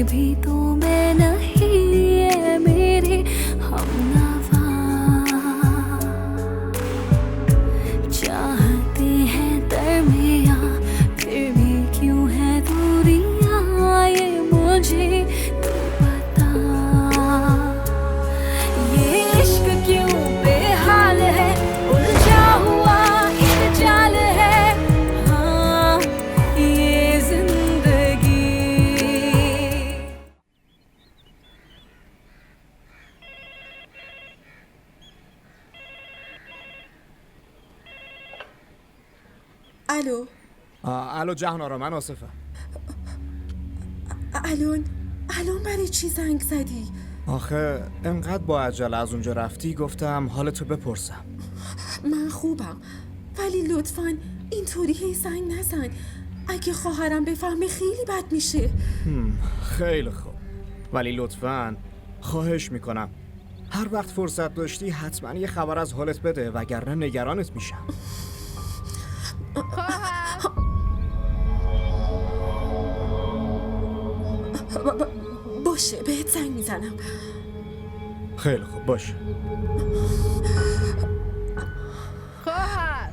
भी तो मैं नहीं है मेरे हमनवा चाहते हैं दरमियां फिर भी क्यों है दूरियां ये मुझे तो पता ये इश्क क्यों बेहाल है उलझा हुआ एक जाल है हाँ ये जिंदगी الو الو جهان آرا من آصفم. الان برای چی زنگ زدی؟ آخه انقدر با عجله از اونجا رفتی گفتم حالتو بپرسم. من خوبم ولی لطفاً اینطوری هی زنگ نزن. اگه خواهرم بفهمه خیلی بد میشه. خیلی خوب ولی لطفاً خواهش میکنم هر وقت فرصت داشتی حتما یه خبر از حالت بده وگرنه نگرانت میشم. باشه بهت زنگ میزنم. خیلی خوب باشه. خواهر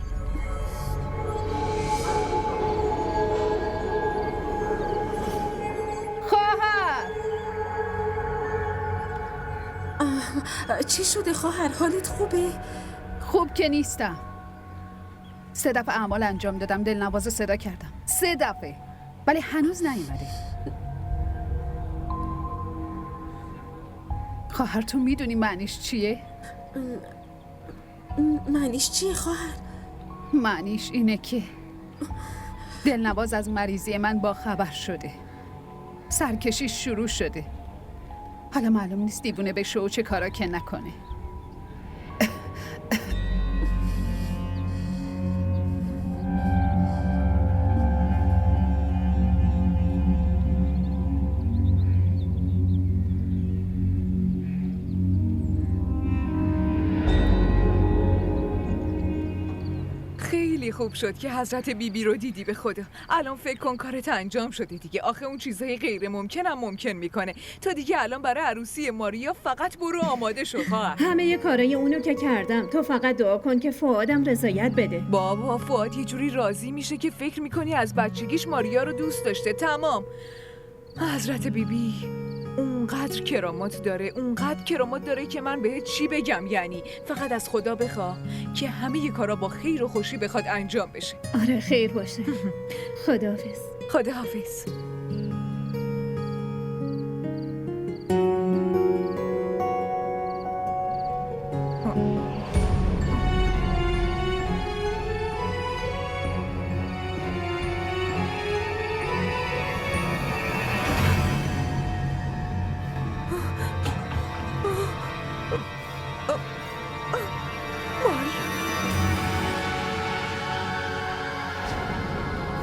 چی شده خواهر؟ حالت خوبه؟ خوب که نیستم. 3 دفعه اعمال انجام دادم، دلنواز صدا کردم 3 دفعه ولی هنوز نیومده. خواهر تو میدونی معنیش چیه؟ معنیش چیه خواهر؟ معنیش اینه که دلنواز از مریضی من با خبر شده، سرکشی شروع شده. حالا معلوم نیست دیوونه بشه و چه کارا که نکنه. خیلی خوب شد که حضرت بیبی رو دیدی. به خدا الان فکر کن کارت انجام شده دیگه. آخه اون چیزهای غیر ممکن هم ممکن میکنه. تا دیگه الان برای عروسی ماریا فقط برو آماده شو خواهر. همه کارای اونو که کردم، تو فقط دعا کن که فؤادم رضایت بده. بابا فؤاد یه جوری راضی میشه که فکر میکنی از بچگیش ماریا رو دوست داشته. تمام. حضرت بیبی اونقدر کرامات داره که من بهت چی بگم. یعنی فقط از خدا بخواه که همه کارا با خیر و خوشی بخواد انجام بشه. آره خیر باشه. خداحافظ. خداحافظ.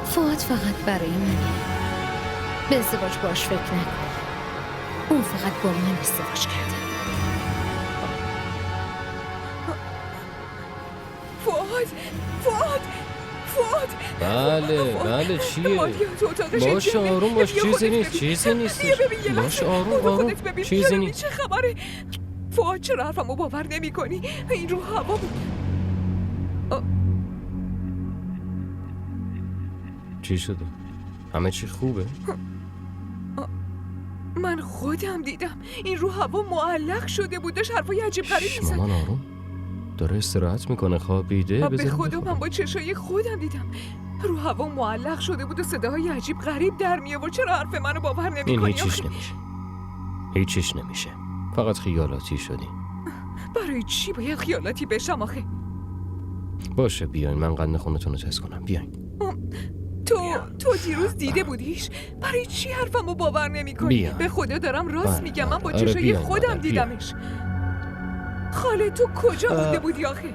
فؤاد فقط برای منه. به ازدواج باش فکر نکن. اون فقط با من ازدواج کرده. فؤاد بله چیه؟ ماریا تو اتاقش باش آروم باش. چیزی نیست باش آروم چیزی نیست. چه خبره؟ فؤاد چرا حرفمو باور نمی کنی؟ این رو هوا بود. چی شده؟ همه چی خوبه؟ من خودم دیدم این رو هوا معلق شده بود. داشت حرفای عجیب غریب میزد. مامان آروم داره استراحت میکنه. خوابیده. به خدا من با چشای خودم دیدم رو هوا معلق شده بود و صداهای عجیب غریب در میآورد. چرا حرف منو باور نمی‌کنی؟ این هیچیش نمیشه. فقط خیالاتی شدی. برای چی باید خیالاتی بشم آخه؟ باشه بیاین من قند خونتون رو تست کنم. بیاین. تو دیروز دیده بودیش؟ برای چی حرفمو باور نمی‌کنی؟ به خدا دارم راست میگم. من با چشای خودم دیدمش. خالد تو کجا بوده بودی آخه؟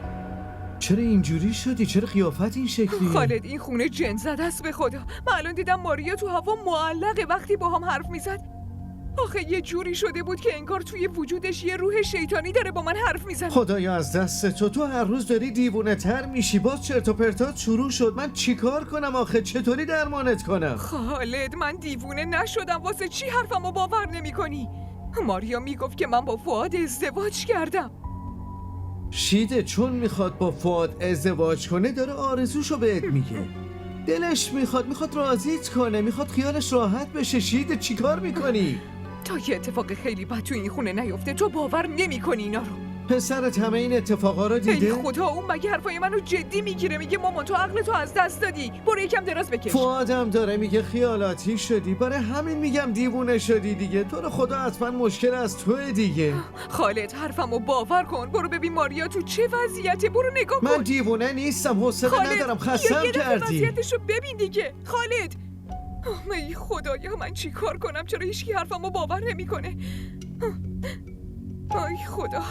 چرا اینجوری شدی؟ چرا قیافت این شکلی؟ خالد این خونه جن زده است به خدا. من الان دیدم ماریا تو هوا معلقه. وقتی با هم حرف میزد آخه یه جوری شده بود که انگار توی وجودش یه روح شیطانی داره با من حرف میزنه. خدایا از دست تو هر روز داری دیوونه تر میشی. باز چرت و پرتات شروع شد. من چیکار کنم آخه؟ چطوری درمانت کنم؟ خالد، من دیوونه نشدم. واسه چی حرفمو باور نمی‌کنی؟ ماریا میگفت که من با فؤاد ازدواج کردم. شیده چون میخواد با فؤاد ازدواج کنه داره آرزوشو بهت میگه. دلش میخواد راضیت کنه، میخواد خیالش راحت بشه. شیده چیکار میکنی؟ تا یه اتفاق خیلی بد تو این خونه نیفته تو باور نمی‌کنی اینا رو. پسرت همه این اتفاقا رو ای دیده؟ خدا، اون مگه حرفای منو جدی میگیره؟ میگه مامان تو عقل تو از دست دادی، برو یکم دراز بکش. فؤادم داره میگه خیالاتی شدی، برای همین میگم دیوونه شدی دیگه. تو رو خدا حتما مشکل از توه دیگه. خالد حرفمو باور کن، برو ببین ماریا تو چه وضعیته، برو نگاه کن. من دیوونه نیستم، حوصله ندارم، خستم یه دفعه کردی. وضعیتشو ببین دیگه. خالد، ای خدایا من چی کار کنم؟ چرا هیچکی حرفمو باور نمیکنه؟ ای خدا.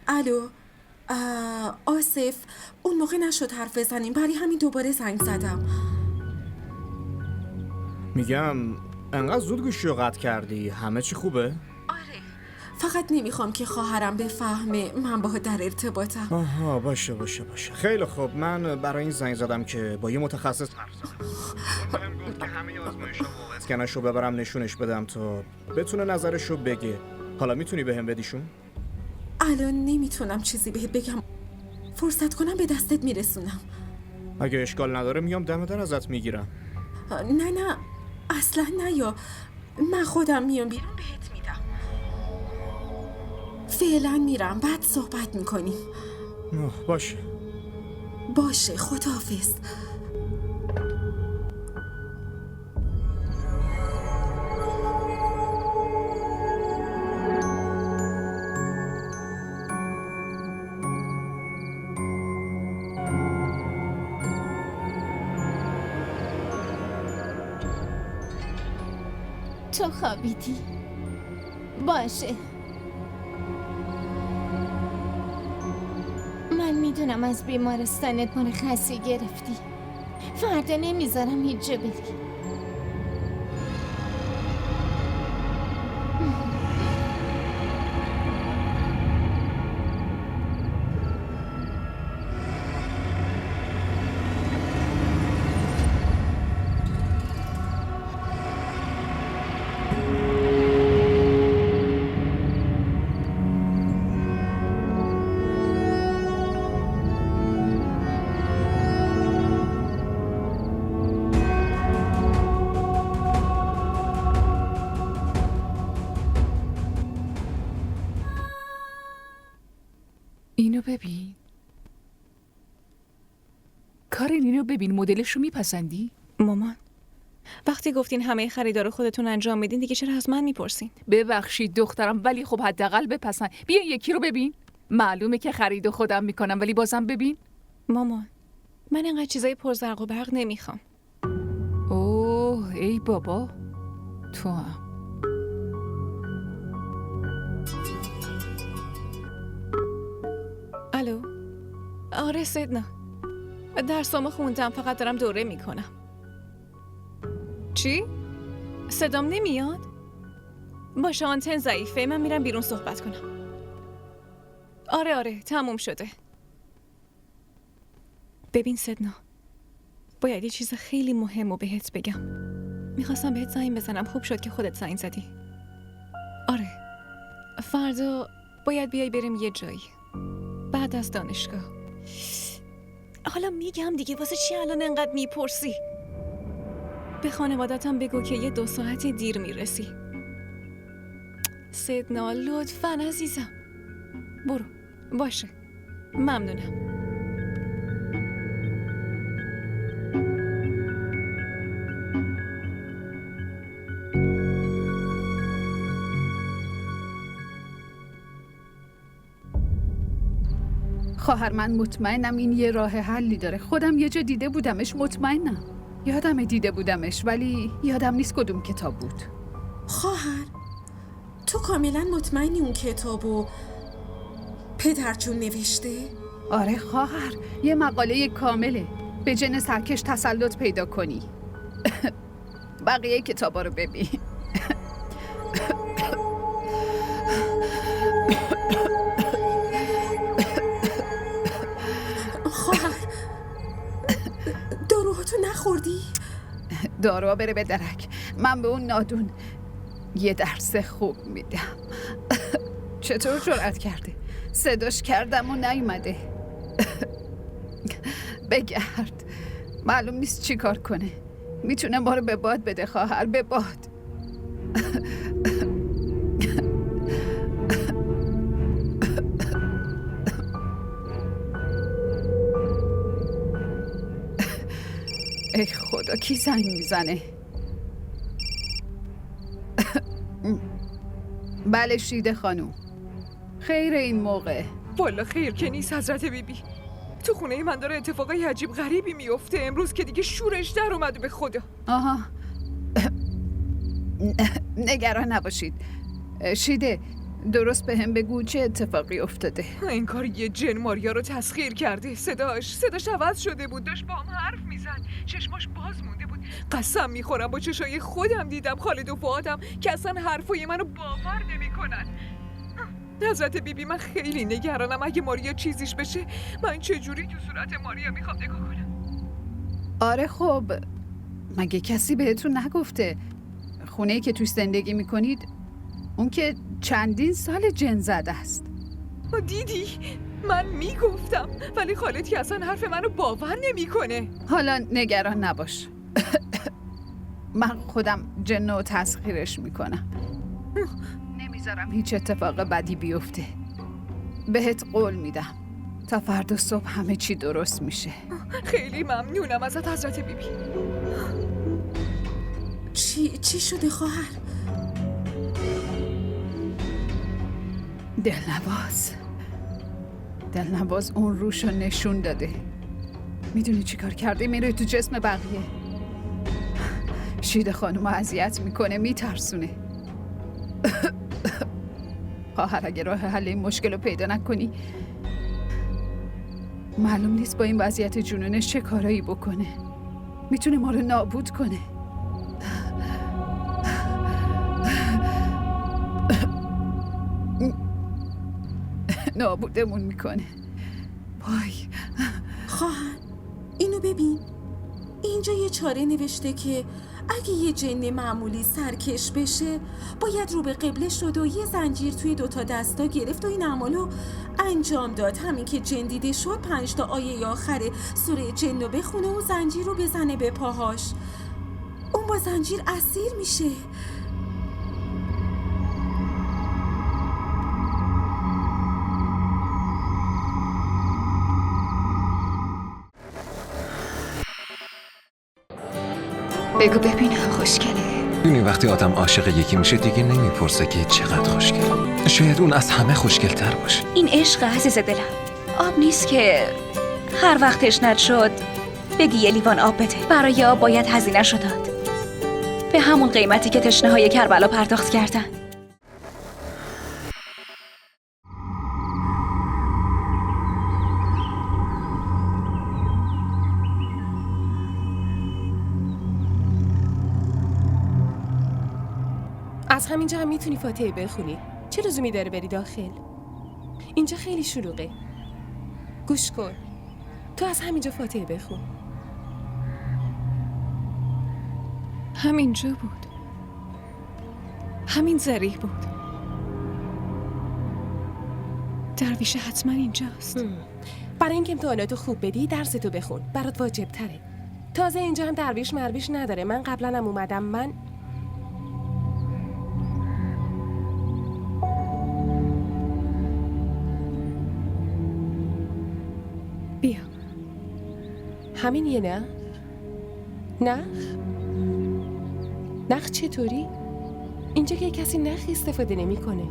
الو آصف، اون موقع نشد حرف بزنیم، برای همین دوباره زنگ زدم. میگم انقدر زود گوشی رو قطع کردی، همه چی خوبه؟ فقط نمیخوام که خواهرم بفهمه من با در ارتباطم. آها باشه. خیلی خوب، من برای این زنگ زدم که با یه متخصص حرف زدم. بهم گفت که همه آزمایش‌ها و اسکناشو ببرم نشونش بدم تا بتونه نظرشو بگه. حالا میتونی بهم بدیشون؟ الان نمیتونم چیزی بهت بگم، فرصت کنم به دستت میرسونم. اگه اشکال نداره میام دم در ازت میگیرم. نه اصلا نیا، من خودم میام بیرون بهت میدم. فعلا میرم، بعد صحبت میکنیم. باشه خداحافظ. تو خوابیدی؟ باشه. من میدونم از بیمارستانت مرخصی گرفتی. فردا نمیذارم هیچ جا بری. اینو ببین. کارین، اینو ببین، مدلشو میپسندی؟ مامان، وقتی گفتین همه خریدارو خودتون انجام میدین دیگه چرا از من میپرسین؟ ببخشید دخترم، ولی خب حداقل بپسند. بیا یکی رو ببین. معلومه که خرید خودم میکنم ولی بازم ببین. مامان، من اینقدر چیزای پرزرق و برق نمیخوام. اوه ای بابا، تو هم. الو؟ آره سیدنا، درسامو خوندم، فقط دارم دوره میکنم. چی؟ صدام نمیاد؟ باشه آنتن ضعیفه، من میرم بیرون صحبت کنم. آره تموم شده. ببین سیدنا، باید یه چیز خیلی مهم رو بهت بگم. میخواستم بهت زنگ بزنم، خوب شد که خودت زنگ زدی. آره، فردا باید بیای بریم یه جایی بعد از دانشگاه. حالا میگم دیگه، واسه چی الان انقدر میپرسی؟ به خانوادتم بگو که یه 2 ساعت دیر میرسی. سیدنا لطفاً عزیزم، برو. باشه، ممنونم. خواهر من مطمئنم این یه راه حلی داره. خودم یه جا دیده بودمش، مطمئنم. یادم دیده بودمش ولی یادم نیست کدوم کتاب بود. خواهر، تو کاملا مطمئنی اون کتابو پدرجون نوشته؟ آره خواهر، یه مقاله کامله. به جن سرکش تسلط پیدا کنی. بقیه کتابا رو ببین. خواهر، داروهاتو نخوردی؟ دارو بره به درک. من به اون نادون یه درس خوب میدم. چطور جرأت کرده؟ صداش کردم و نیومده. بگرد. معلوم نیست چی کار کنه. میتونه ما رو به باد بده خواهر، به باد. ای خدا، کی زنگ میزنه؟ بله شیده خانوم. خیر این موقع. والا خیر که نیست حضرت بیبی. تو خونه من داره اتفاقای عجیب غریبی میفته امروز که دیگه شورش در اومده به خدا. آها. نگران نباشید. شیده، درست به هم بگو چه اتفاقی افتاده. این کار یه جن ماریا رو تسخیر کرده. صداش عوض شده بود. داشت با هم حرف میزد. چشماش باز مونده بود. قسم میخورم با چشای خودم دیدم خالد و فؤادم که اصلا حرفای منو باور نمیکنن. حضرت بیبی من خیلی نگرانم. اگه ماریا چیزیش بشه من چجوری تو صورت ماریا میخوام نگاه کنم؟ آره خب، مگه کسی بهتون نگفته خونه‌ای که توش زندگی میکنید اون که چندین سال جن زده است؟ دیدی؟ من میگفتم ولی خالد که اصلا حرف منو باور نمیکنه. حالا نگران نباش. من خودم جن رو تسخیرش میکنم. نمیذارم هیچ اتفاق بدی بیفته. بهت قول میدم تا فردا صبح همه چی درست میشه. خیلی ممنونم ازت حضرت بیبی. چی شده خواهر؟ دلنواز اون روشو نشون داده. میدونی چی کار کرده؟ میره تو جسم بقیه. شیده خانومو اذیت میکنه، میترسونه. خواهر اگه راه حل این مشکل رو پیدا نکنی معلوم نیست با این وضعیت جنونش چه کارایی بکنه. میتونه ما رو نابود کنه. نابودمون میکنه. وای خواهر، اینو ببین. اینجا یه چاره نوشته که اگه یه جن معمولی سرکش بشه باید رو به قبله شد و یه زنجیر توی 2 دستا گرفت و این عملو انجام داد. همین که جن دیده شد 5 آیه آخر سوره جن رو بخونه و زنجیر رو بزنه به پاهاش. اون با زنجیر اسیر میشه. بگو ببینم خوشگله. دونی وقتی آدم عاشق یکی میشه دیگه نمیپرسه که چقدر خوشگله. شاید اون از همه خوشگل‌تر باشه. این عشق عزیز دلم. آب نیست که هر وقت تشنت شد بگی یه لیوان آب بده. برای آب باید هزینه‌شو داد. به همون قیمتی که تشنه‌های کربلا پرداخت کردن. از همینجا هم میتونی فاتحه بخونی. چه لزومی داره بری داخل؟ اینجا خیلی شلوغه. گوش کن، تو از همینجا فاتحه بخون. همینجا بود. همین ذریح بود. درویشه حتما اینجاست. برای اینکه امتحاناتو خوب بدی درستو بخون. برات واجب تره. تازه اینجا هم درویش مرویش نداره. من قبلا هم اومدم. من بیا. همینیه نه؟ نخ چطوری؟ اینجا که کسی نخ استفاده نمیکنه.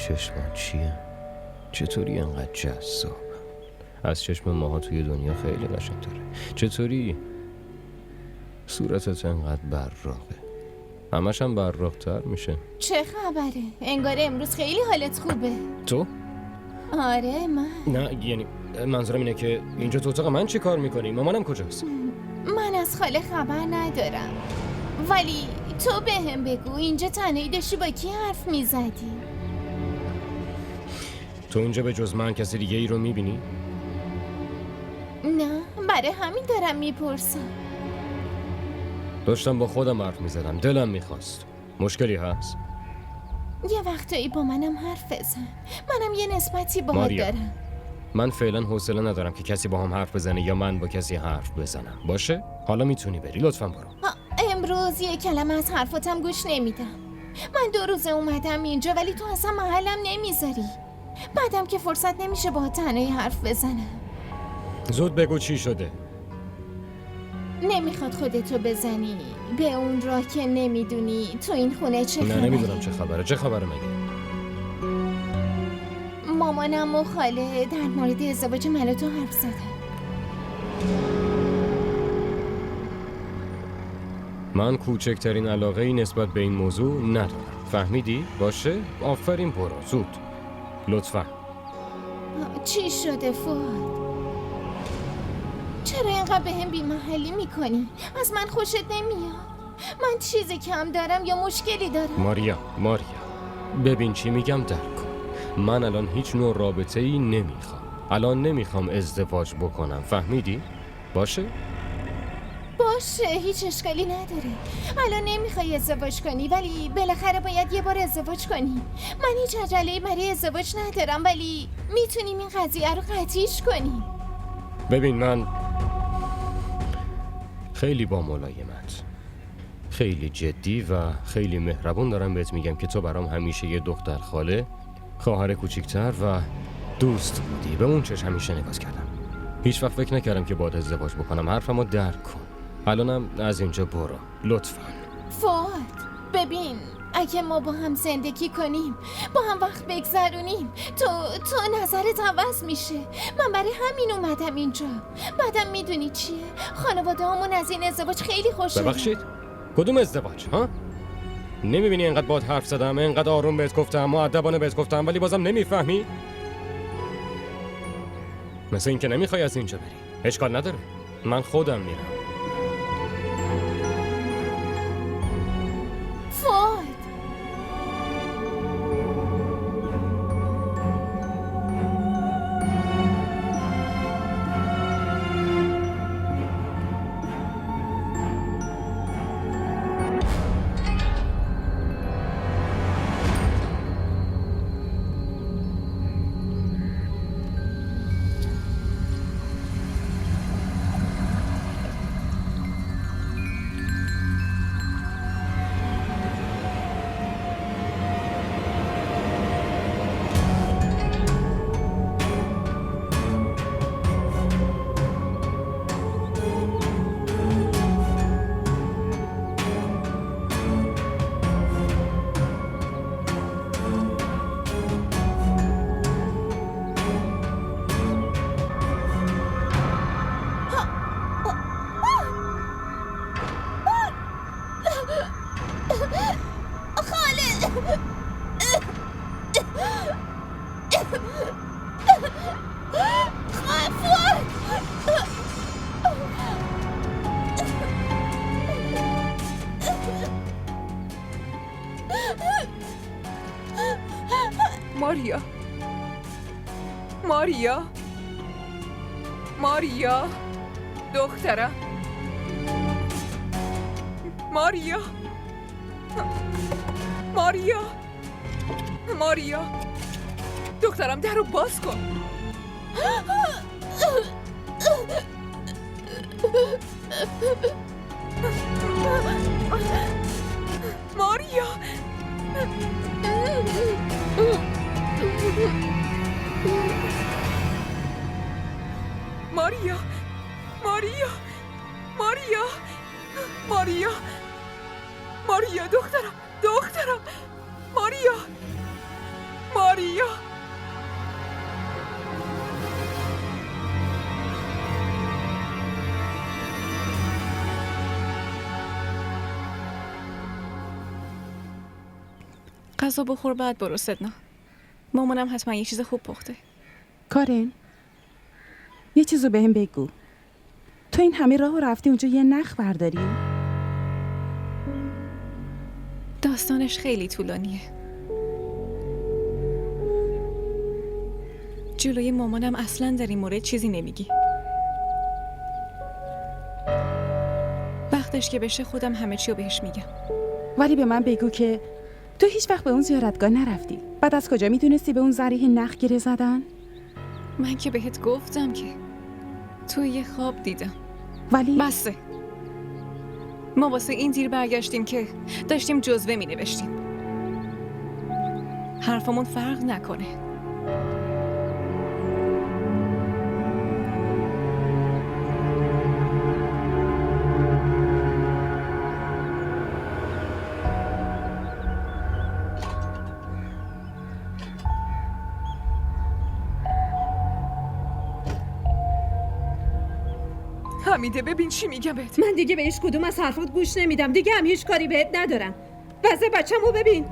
چشمان چیه؟ چطوری انقدر جذاب؟ از چشم ماها توی دنیا خیلی قشنگ‌تره. چطوری صورتت انقدر براقه؟ همش هم براق‌تر میشه. چه خبره؟ انگار امروز خیلی حالت خوبه. تو؟ آره من. نه یعنی منظورم اینه که اینجا تو اتاق من چی کار میکنی؟ مامانم کجاست؟ من از خاله خبر ندارم، ولی تو بهم بگو اینجا تنهایی داشتی با کی حرف میزدی؟ تو اینجا به جز من کسی دیگه ای رو میبینی؟ نه، برای همین دارم میپرسم. داشتم با خودم حرف میزدم، دلم میخواست. مشکلی هست؟ یه وقتایی با منم حرف بزن، منم یه نسبتی باهات دارم. من فعلا حوصله ندارم که کسی با هم حرف بزنه یا من با کسی حرف بزنم. باشه؟ حالا میتونی بری، لطفاً برو. امروز یه کلمه از حرفاتم گوش نمیدم. من 2 روز اومدم اینجا ولی تو اصلا محلم نمیذاری. بعدم که فرصت نمیشه با تنهایی حرف بزنم. زود بگو چی شده؟ نمیخواد خودتو بزنی به اون راه که نمیدونی تو این خونه چه خبره. نه نمیدونم چه خبره. چه خبره مگه؟ مامانم و خاله در مورد ازدواج من و تو حرف زدن. من کوچکترین علاقه ای نسبت به این موضوع ندارم. فهمیدی؟ باشه؟ آفرین، برو زود لطفا. چی شده فؤاد؟ چرا اینقدر به هم بی‌محلی میکنی؟ از من خوشت نمیاد؟ من چیزی کم دارم یا مشکلی دارم؟ ماریا ببین چی میگم، درک کن. من الان هیچ نوع رابطه ای نمیخوام. الان نمیخوام ازدواج بکنم. فهمیدی؟ باشه؟ باشه، هیچ اشکالی نداره. الان نمیخوای ازدواج کنی ولی بالاخره باید یه بار ازدواج کنی. من هیچ عجله‌ای برای ازدواج ندارم ولی میتونیم این قضیه رو قطعیش کنیم. ببین من خیلی با ملایمت، خیلی جدی و خیلی مهربون دارم بهت میگم که تو برام همیشه یه دختر خاله، خواهر کوچیکتر و دوست بودی. به اون چشم همیشه نگاه کردم. هیچ وقت فکر نکردم که باهات ازدواج بکنم. حرفمو درک کن. الانم از اینجا برو لطفاً. فؤاد ببین، اگه ما با هم زندگی کنیم، با هم وقت بگذرونیم، تو نظرت عوض میشه. من برای همین اومدم اینجا. بعدم میدونی چیه؟ خانواده همون از این ازدواج خیلی خوشحالن. ببخشید؟ کدوم ازدواج ها؟ نمیبینی اینقدر باهات حرف زدم، اینقدر آروم بهت گفتم، مؤدبانه بهت گفتم، ولی بازم نمیفهمی؟ مثل این که نمیخوای از اینجا بری. اشکال نداره، من خودم میرم. فؤاد ماریا دخترم، ماریا دخترم، در رو باز کن. ماریا ماریا ماریا ماریا ماریا ماریا دخترم ماریا ماریا. غذا بخور بعد برو سدنا. مامانم حتما یه چیز خوب پخته. کارن یه چیزو بهم بگو. تو این همه راهو رفتی اونجا یه نخ برداری؟ داستانش خیلی طولانیه. جلوی مامانم اصلا در این مورد چیزی نمیگی. وقتش که بشه خودم همه چی رو بهش میگم. ولی به من بگو که تو هیچ وقت به اون زیارتگاه نرفتی. بعد از کجا میدونستی به اون ذریح نخ گره زدن؟ من که بهت گفتم که تو یه خواب دیدم. ولی بسه. ما واسه این دیر برگشتیم که داشتیم جزوه می نوشتیم. حرفمون فرق نکنه. حمیده ببین چی میگم بهت. من دیگه به هیچ کدوم از حرفات گوش نمیدم. دیگه هم هیچ کاری بهت ندارم. وضع بچه‌مو ببین.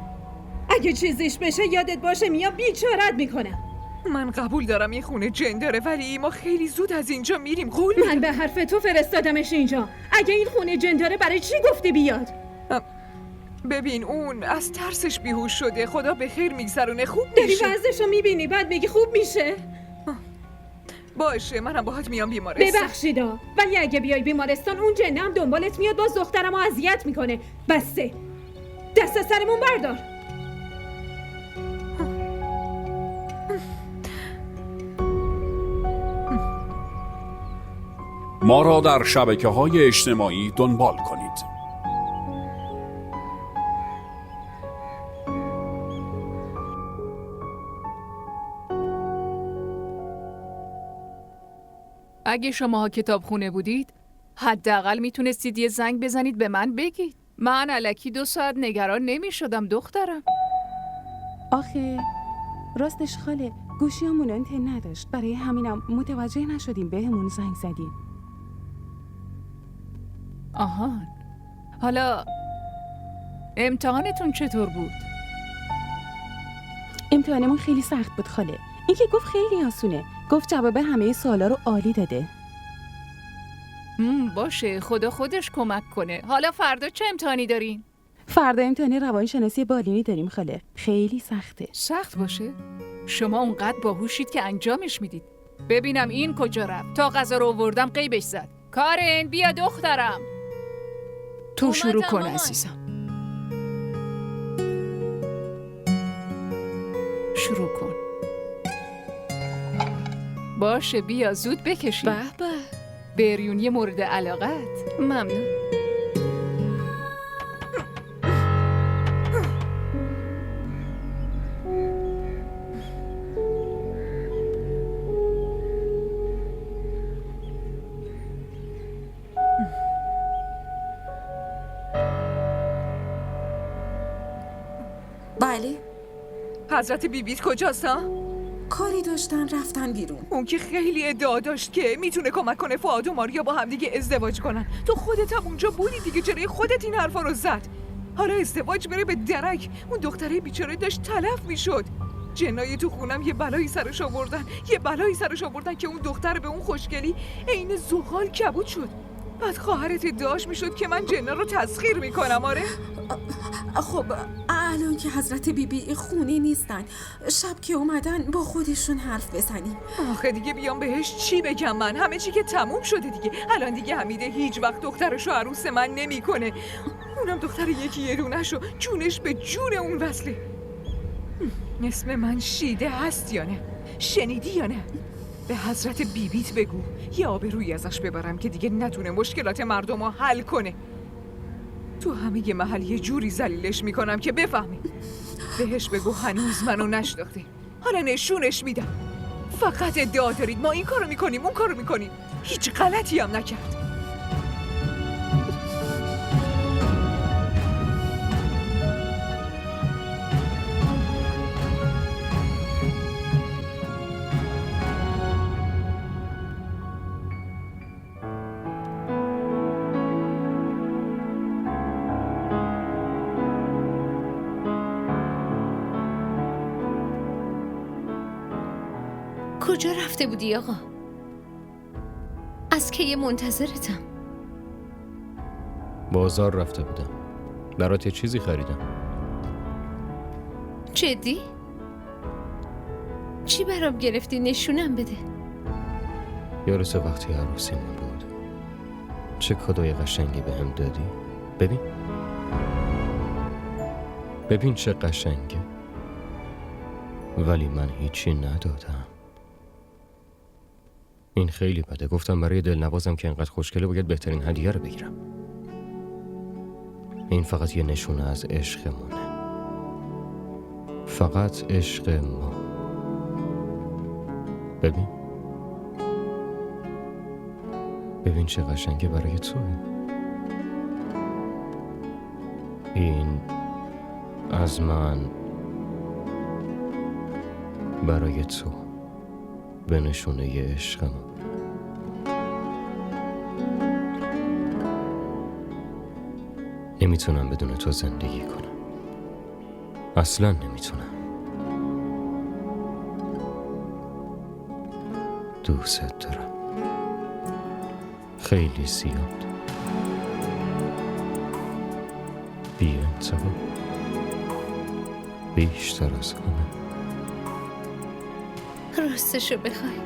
اگه چیزیش بشه یادت باشه میام بیچارت میکنم. من قبول دارم این خونه جن داره ولی ما خیلی زود از اینجا میریم. قول میدم. من به حرف تو فرستادمش اینجا. اگه این خونه جن داره برای چی گفتی بیاد؟ ببین اون از ترسش بیهوش شده. خدا به خیر میگذرونه. خوب داری میشه. وضعشو میبینی بعد میگی خوب میشه. باشه منم باهات میام بیمارستان. ببخشیدا ولی اگه بیای بیمارستان اون جنه هم دنبالت میاد باز دخترمو اذیت میکنه. بسه دست از سرمون بردار. ما را در شبکه‌های اجتماعی دنبال کنید. اگه شماها کتابخونه بودید حداقل میتونستید یه زنگ بزنید به من بگید. من الکی 2 ساعت نگران نمیشدم دخترم. آخه راستش خاله گوشیامون انتن نداشت. برای همینم متوجه نشدیم بهمون زنگ زدیم. آهان حالا امتحانتون چطور بود؟ امتحانمون خیلی سخت بود خاله. این که گفت خیلی آسونه. گفت جواب همه سوالا رو عالی داده. باشه خدا خودش کمک کنه. حالا فردا چه امتحانی دارین؟ فردا امتحان روانشناسی بالینی داریم خاله. خیلی سخته. سخت باشه؟ شما اونقدر باهوشید که انجامش میدید. ببینم این کجا رفت. تا غذا رو آوردم غیبش زد. کارن بیا دخترم. تو شروع کن عزیزم. شروع کن. باشه بیا زود بکشید. به به. بریونی مورد علاقت. ممنون. بله حضرت بیبیت کجاست ها؟ کاری داشتن رفتن بیرون. اون که خیلی ادعا داشت که میتونه کمک کنه فؤاد و ماریا با هم دیگه ازدواج کنن. تو خودت هم اونجا بودی دیگه، جلوی خودت این حرفا رو زد. حالا ازدواج بره به درک. اون دختره بیچاره داشت تلف میشد. جنای تو خونم یه بلایی سرش آوردن که اون دختر به اون خوشگلی عین زغال کبود شد. بعد خواهرت ادعاش میشد که من جنا رو تسخیر میکنم. آره خب الان که حضرت بیبی خونه نیستن، شب که اومدن با خودشون حرف بزنیم. آخه دیگه بیام بهش چی بگم؟ من همه چی که تموم شده دیگه. الان دیگه حمیده هیچ وقت دخترشو عروس من نمیکنه. اونم دختر یه دونه‌شو جونش به جون اون وصله. اسم من شیده هست یا نه؟ شنیدی یا نه؟ به حضرت بیبیت بگو یه آبرویی ازش ببرم که دیگه نتونه مشکلات مردم رو حل کنه. تو همه یه محل یه جوری ذلیلش میکنم که بفهمی. بهش بگو هنوز منو نشناخته. حالا نشونش میدم. فقط ادعا دارید ما این کارو میکنیم اون کارو میکنیم. هیچ غلطی هم نکرد. کجا رفته بودی آقا؟ از کی منتظرتم؟ بازار رفته بودم. برات یه چیزی خریدم. جدی؟ چی برام گرفتی؟ نشونم بده. یارسه وقتی عروسیمون بود چه کادوی قشنگی به هم دادی؟ ببین چه قشنگه. ولی من هیچی ندادم. این خیلی بده. گفتم برای دلنوازم که اینقدر خوشگله باید بهترین هدیه رو بگیرم. این فقط یه نشونه از عشقمونه. فقط عشق ما. ببین چه قشنگه برای توه. این از من برای تو به نشونه عشقم. نمیتونم بدون تو زندگی کنم. اصلا نمیتونم. دوست دارم. خیلی زیاد. بی انتها. بیشتر از همه. راستشو بخوای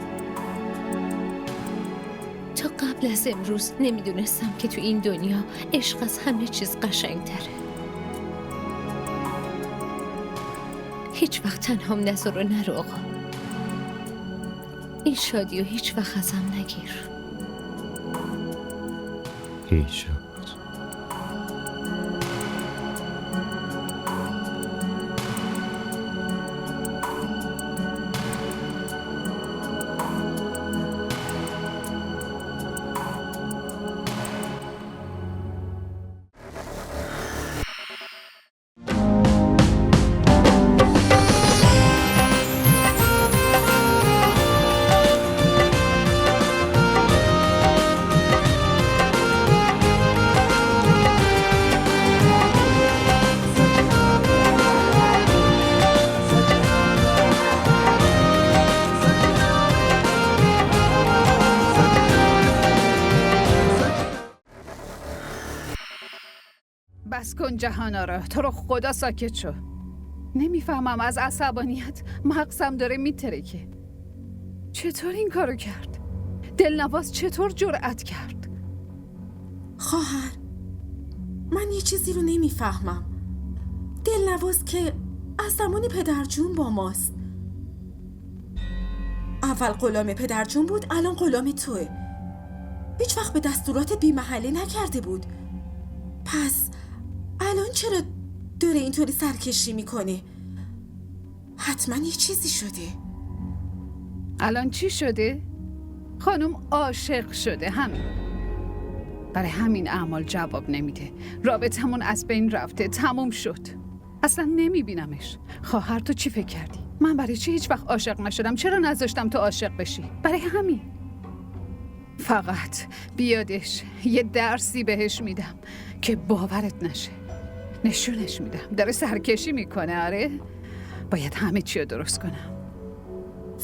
تا قبل از امروز نمیدونستم که تو این دنیا عشق از همه چیز قشنگتره. هیچ وقت تنهام نذار و نرو آقا. این شادی و هیچ وقت ازم نگیر. هیچ وقت. بس کن جهانا تو رو خدا ساکت شو. نمیفهمم از عصبانیت مغزم داره میترکه. چطور این کارو کرد؟ دلنواز چطور جرأت کرد؟ خواهر، من یه چیزی رو نمیفهمم. دلنواز که از زمان پدرجون با ماست. اول غلام پدرجون بود، الان غلام توه. هیچ وقت به دستوراتت بی محله نکرده بود. پس الان چرا داره اینطوری سرکشی میکنه؟ حتما یه چیزی شده. الان چی شده؟ خانم عاشق شده. همین. برای همین اعمال جواب نمیده. رابطمون از بین رفته. تموم شد. اصلا نمیبینمش. خواهر تو چی فکر کردی؟ من برای چی هیچ وقت عاشق نشدم؟ چرا نذاشتم تو عاشق بشی؟ برای همین. فقط بیادش یه درسی بهش میدم که باورت نشه. نشونش میدم داره سرکشی میکنه. آره باید همه چی رو درست کنم.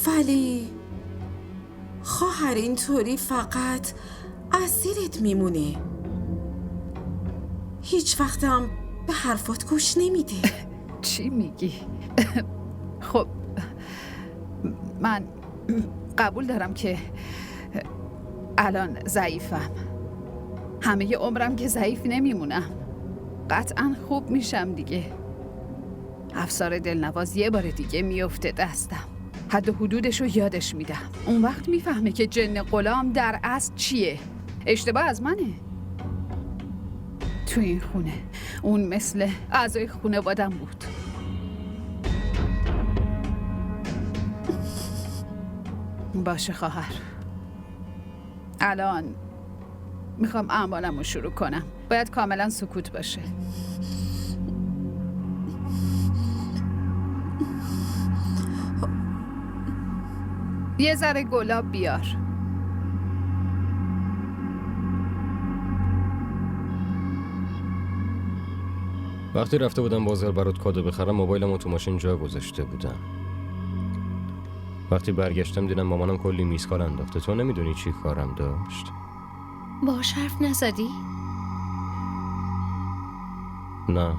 ولی خواهر اینطوری فقط اسیرت میمونه. هیچ وقتم به حرفات گوش نمیده. چی میگی؟ خب من قبول دارم که الان ضعیفم. همه عمرم که ضعیف نمیمونم. قطعا خوب میشم دیگه. افسار دلنواز یه بار دیگه میفته دستم. حد و حدودش رو یادش میدم. اون وقت میفهمه که جن غلام در اصل چیه. اشتباه از منه. تو این خونه اون مثل اعضای خانواده‌ام بود. باشه خواهر. الان میخوام اعمالم رو شروع کنم. باید کاملا سکوت باشه. یه ذره گلاب بیار. وقتی رفته بودم بازار برات کادو بخرم موبایلمو تو ماشین جا گذاشته بودم. وقتی برگشتم دیدم مامانم کلی میزکار انداخته. تو نمیدونی چی کارم داشت؟ باش حرف نزدی؟ نه،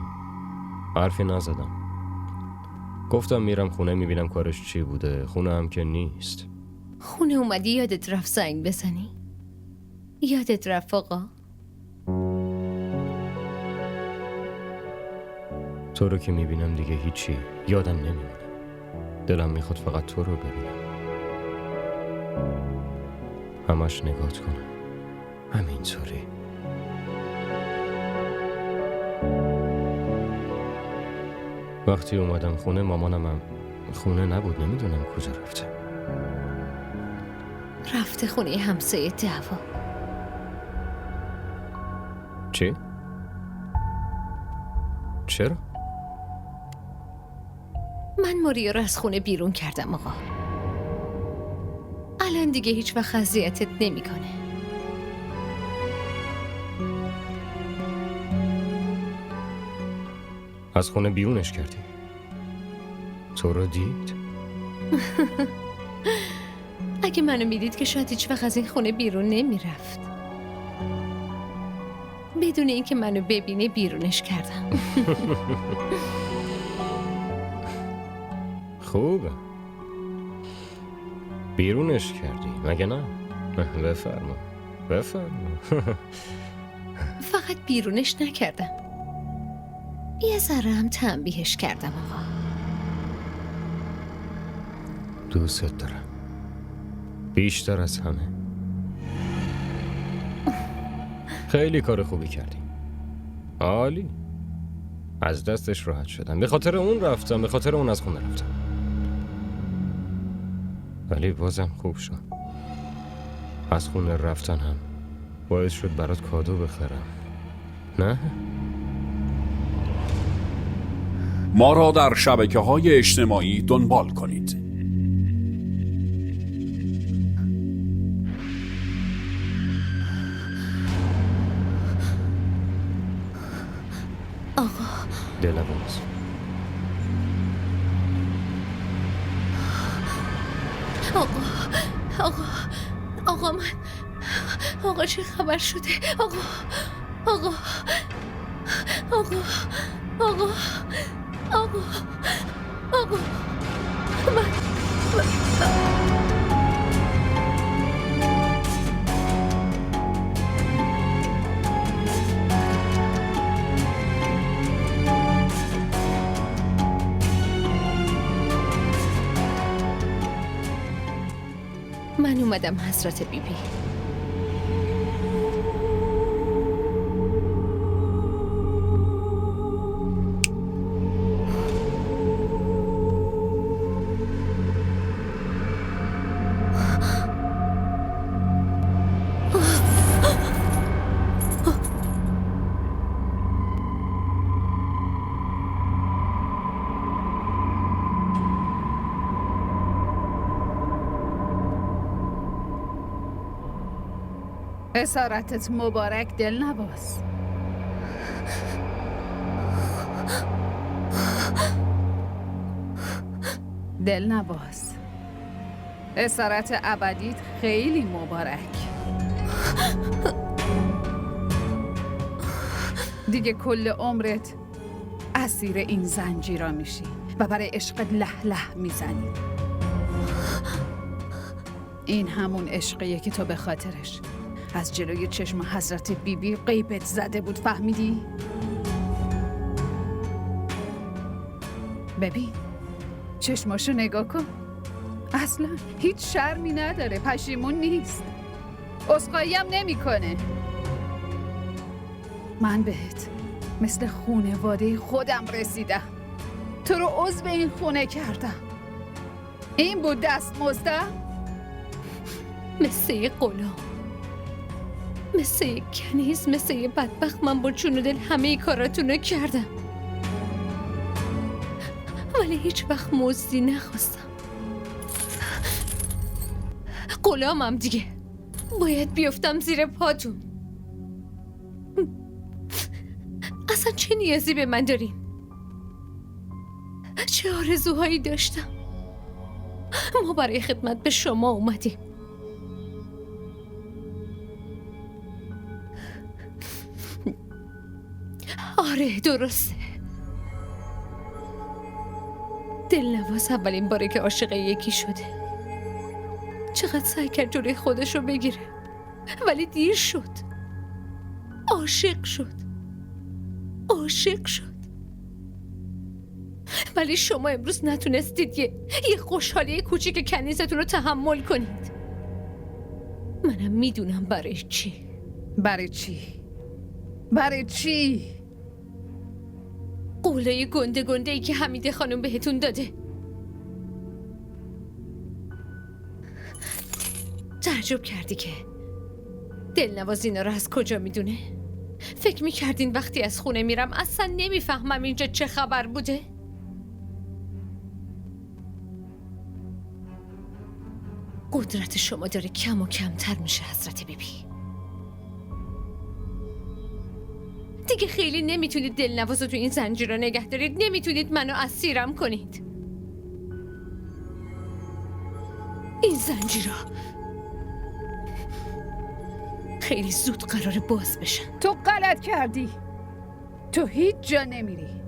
حرفی نزدم. گفتم میرم خونه میبینم کارش چی بوده. خونه هم که نیست. خونه اومدی یادت رفت زنگ بزنی؟ یادت رفت آقا؟ تو رو که میبینم دیگه هیچی یادم نمیمونه. دلم میخواد فقط تو رو ببینم، همش نگات کنم، همینطوری. وقتی اومدم خونه مامانم هم خونه نبود. نمیدونم کجا رفته. رفته خونه همسایه دعوا. چی؟ چرا؟ من ماریا رو از خونه بیرون کردم آقا. الان دیگه هیچ وقت اذیتت نمیکنه. از خونه بیرونش کردی؟ تو رو دید؟ اگه منو میدید که شاید هیچ وقت از این خونه بیرون نمیرفت. بدون اینکه منو ببینه بیرونش کردم. خوبه. بیرونش کردی مگه نه؟ بفرما بفرما. فقط بیرونش نکردم، یه ذره هم تنبیهش کردم آقا. دوست دارم بیشتر از همه. خیلی کار خوبی کردی. عالی. از دستش راحت شدم. به خاطر اون رفتم، به خاطر اون از خونه رفتم. ولی بازم خوب شد. از خونه رفتن هم باعث شد برات کادو بخرم. نه؟ ما را در شبکه‌های اجتماعی دنبال کنید. دلواز. آقا من آقا چه خبر شده؟ آقا آقا آقا آقا آقا آقا من اومدم حضرت بیبی. اسارتت مبارک دلنواز. دلنواز، اسارت ابدیت خیلی مبارک. دیگه کل عمرت اسیر این زنجیرا میشی و برای عشقت له له میزنی. این همون عشقیه که تو به خاطرش از جلوی چشم حضرت بیبی غیبت زده بود، فهمیدی؟ ببین چشماشو نگاه کن، اصلا هیچ شرمی نداره، پشیمون نیست، عذرخواهی هم نمیکنه. من بهت مثل خونواده خودم رسیدم، تو رو عضو این خونه کردم. این بود دستمزدم؟ مثل یه غلام، مثل یه کنیز، مثل یه بدبخت من با جون و دل همه کاراتونو کردم، ولی هیچ وقت مزدی نخواستم. غلامم دیگه، باید بیفتم زیر پاتون. اصلا چه نیازی به من دارین؟ چه آرزوهایی داشتم؟ ما برای خدمت به شما اومدیم. آره درسته. دلنواز اولین باره که عاشق یکی شده چقدر سعی کرد جلوی خودش رو بگیره ولی دیر شد. عاشق شد. ولی شما امروز نتونستید یه خوشحالی کوچیک کنیزتون رو تحمل کنید. منم میدونم برای چی. برای چی؟ قولای گنده ای که حمیده خانم بهتون داده. تعجب کردی که دلنواز اینا رو از کجا میدونه؟ فکر میکردین وقتی از خونه میرم اصلا نمیفهمم اینجا چه خبر بوده؟ قدرت شما داره کم و کمتر میشه حضرت بیبی. دیگه خیلی نمیتونید دلنواز رو تو این زنجیرها نگه دارید. نمیتونید منو اسیرم کنید. این زنجیرها خیلی زود قراره باز بشن. تو غلط کردی. تو هیچ جا نمیری.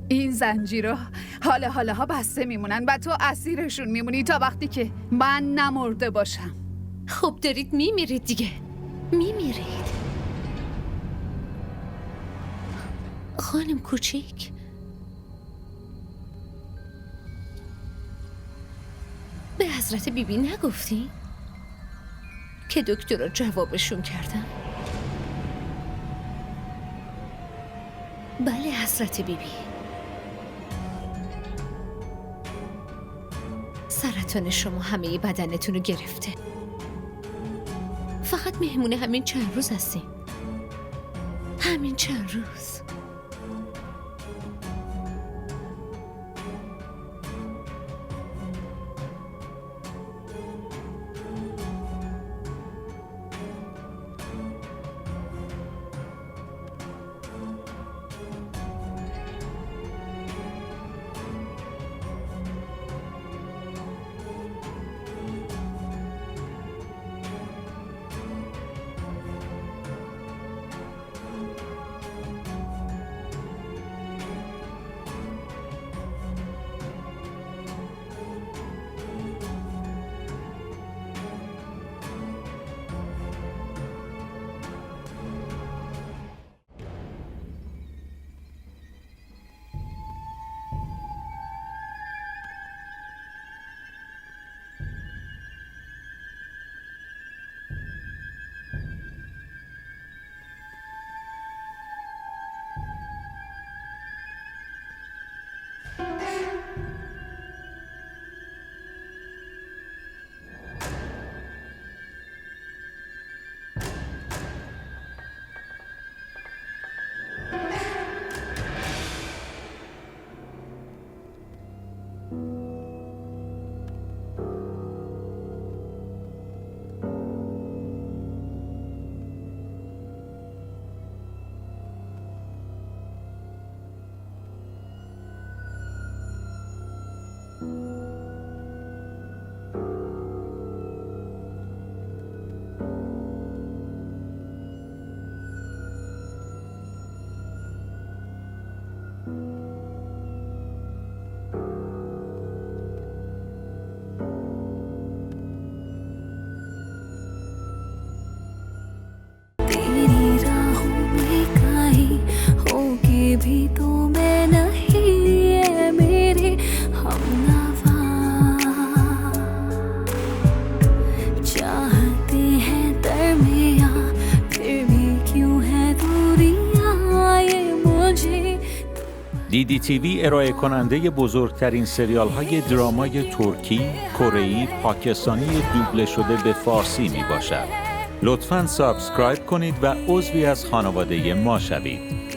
این زنجیرها حالا بسته میمونن و تو اسیرشون میمونی تا وقتی که من نمرده باشم. خب دارید میمیرید دیگه. میمیرید. خانم کوچیک، به حضرت بیبی نگفتی؟ که دکترها جوابشون کردن؟ بله حضرت بیبی. سرطان شما همه بدنتون رو گرفته. فقط مهمون همین چند روز هستیم. همین چند روز. भी तो मैं नहीं है मेरे हमनवा चाहते हैं दरमियां फिर भी क्यों है दूरियां ये मुझे دیدی تیوی ارائه کننده بزرگترین سریال های درامای ترکی، کره‌ای، پاکستانی دوبله شده به فارسی می باشد. لطفاً سابسکرایب کنید و عضوی از خانواده ما شوید.